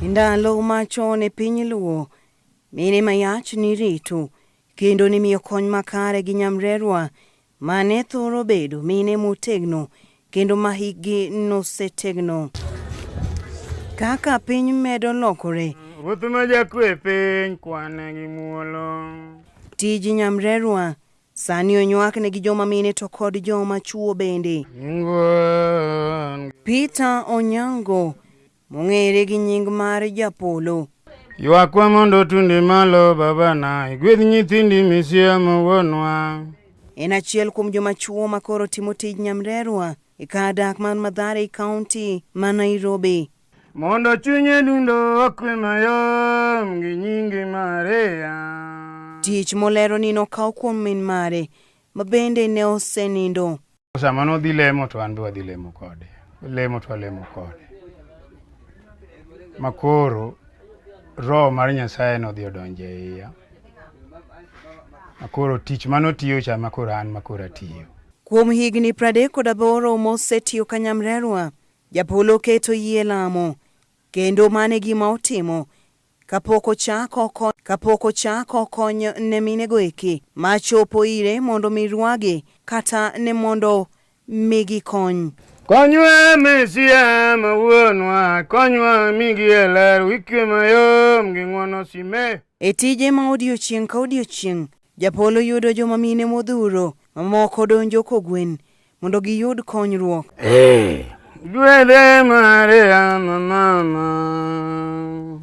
Ndalo machon e piny Luo, mine mayach ni rito, kendo ni miyo kony makare gi Nyamrerwa, mane thoro bedo mine motegno, kendo mahigi nosetegno. Kaka piny medo lokore, ruoth ma jakwe piny kwane gi muolo. Tij Nyamrerwa sani onywakne gi joma mine to kod joma chuo bende. Picha Onyango, mong'ere gi nying mar Japolo. Ywakwa mondo tundi malo babana, igwedh nyithindi misiemo wuonwa. En achiel kuom joma chuo makoro timo tij Nyamrerwa e kar dak man Mathare kaonti ma Nairobi. Mondo chunye dundo okwe mayom gi nyingi Maria. Tich molero ni nokaw kuom min mare, ma bende ne osenindo. Sama nodhi lemo to an be wadhi lemo kode. Lemo to lemo kode. Makoro roho mar Nyasaye nodhi odonje iya. Makoro tich manotiyo cha makoro an makoro atiyo. Kuom higni 38 mosetiyo ka Nyamrerwa, Japolo keto yie lamo, kendo mane gima otimo kapok ochako konyo ne minego eki machopo ire mondo mirwage kata ne mondo migi kony. Konywa Mesia mawuonwa, konywa migi eler wikwe mayom gi ng'wono sime. E tije ma odiochieng' ka odiochieng', Japolo yudo joma mine modhuro, mamoko donjo kogwen mondo giyud konyruok. Gwede Maria mama.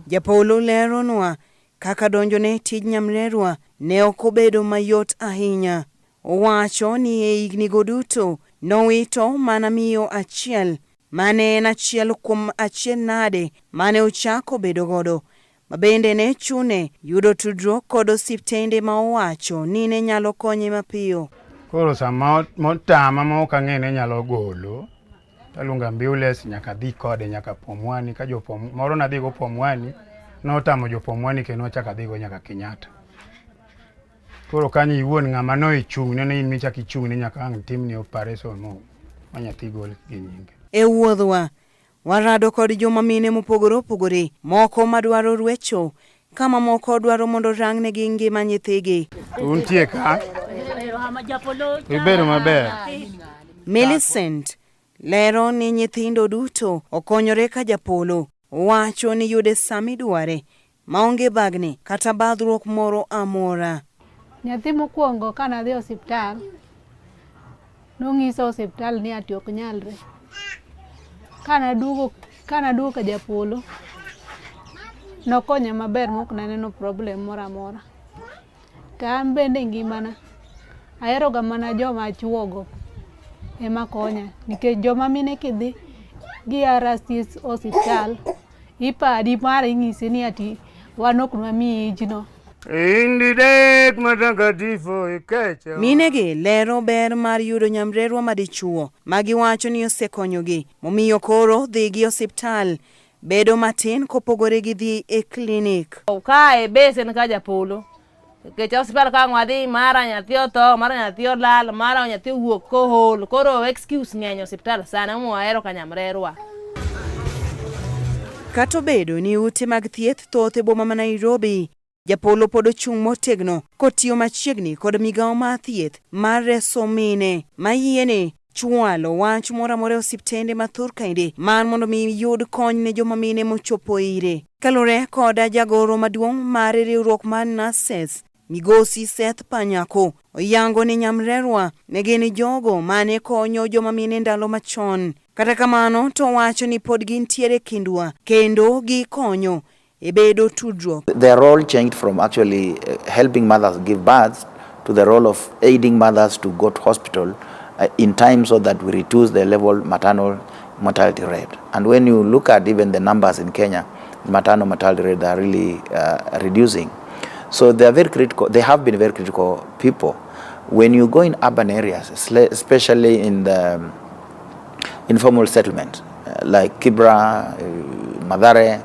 Japolo leronwa kaka donjo ne tij Nyamrerwa ne okobedo mayot ahinya. Owacho ni e hignigo duto nowito mana miyo achiel, mane en achiel kuom achiel nade mane ochako bedo godo, ma bende ne chune yudo tudruok kod osiptende ma owacho ni ne nyalo konye mapiyo. Koro sama motama ma ok ang'e nyalo golo, talunga ambulance nyaka dhi kode nyaka Pumwani, ka moro nadhi go Pumwani, notamo jo Pumwani kendo ochaka dhi go nyaka Kenyatta. Koro kanyo iwuon ng'ama no ichung' ne in michak ichung' ne nyaka ang' timni operation mo manyathi gol gi nyinge. E wuodhwa warado kod joma mine mopogore opogore, moko madwaro rwecho, kama moko dwaro mondo rangne gi ngima nyithigi. Untie ka? Ibedo maber. Millicent lero ni nyithindo duto okonyore ka Japolo wacho ni yude sami dware, maonge bagni kata badhruok moro amora. Nyathi mokwongo kana dhi osiptal, nong'iso osiptal ni ati ok nyalre. Kana duogo ka Japolo, nokonya maber mok naneno problem moro amora. Ka an bende ngimana, ahero ga mana joma chuogo ema konya, nikech joma mine kidhi gi arastis osiptal, ipadi mara ing'isi ni ati wan ok nwamiyi ijno. Minegi lero ber mar yudo Nyamrerwa ma dichuo, ma giwacho ni osekonyogi, momiyo koro dhi gi osiptal bedo matin kopogore gi dhi e klinik. Kae besen ka Japolo, kecha osiptal ka ng'wadhi mara nyathi otho, mara nyathi olal, mara nyathi wuok kohol, koro excuse ng'eny osiptal sana mo ahero ka Nyamrerwa. Kato bedo ni ute mag thieth thoth e boma ma Nairobi, Japolo pod ochung' motegno kotiyo machiegni kod migawo mar thieth mar reso mine, mayiene chwalo wach moro amora e osiptende mathur kainde mar mondo mi yud kony ne joma mine mochopo ire. Kalore koda jagoro maduong' mar riwruok mar nurses, Migosi Seth Panyako, oyango ni Nyamrerwa ne gin jogo mane konyo joma mine ndalo machon. Kata kamano to wacho ni pod gintiere kindwa kendo gikonyo e bedo tudruok. Their role changed from actually helping mothers give birth to the role of aiding mothers to go to hospital in time so that we reduce the level maternal mortality rate. And when you look at even the numbers in Kenya, maternal mortality rate are really reducing. So they are very critical. They have been very critical people. When you go in urban areas, especially in the informal settlement, like Kibra, Mathare,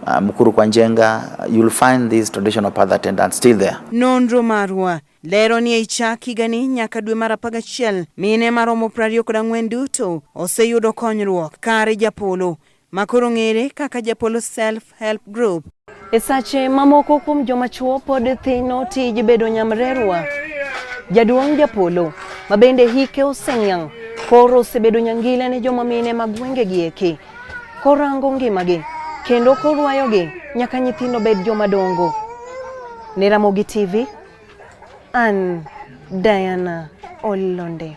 Mukuru Kwanjenga, you'll find these traditional path attendants still there. Nonro marwa lero ni ichaki gani nyaka dwe mar 11 mine maromo 24 duto oseyudo konyruok kare Japolo, makoro ng'ere kaka Japolo Self-Help Group. E sache mamoko kuom joma chuo pod thino tij bedo nyamrerwa. Jaduong' Japolo, mabende hike oseniang', koro osebedo nyangile ne joma mine mag gwenge gieki. Korango ngimagi, kendo korwayogi nyaka nyithindo bed joma dongo. Ne Ramogi TV, an Diana Olonde.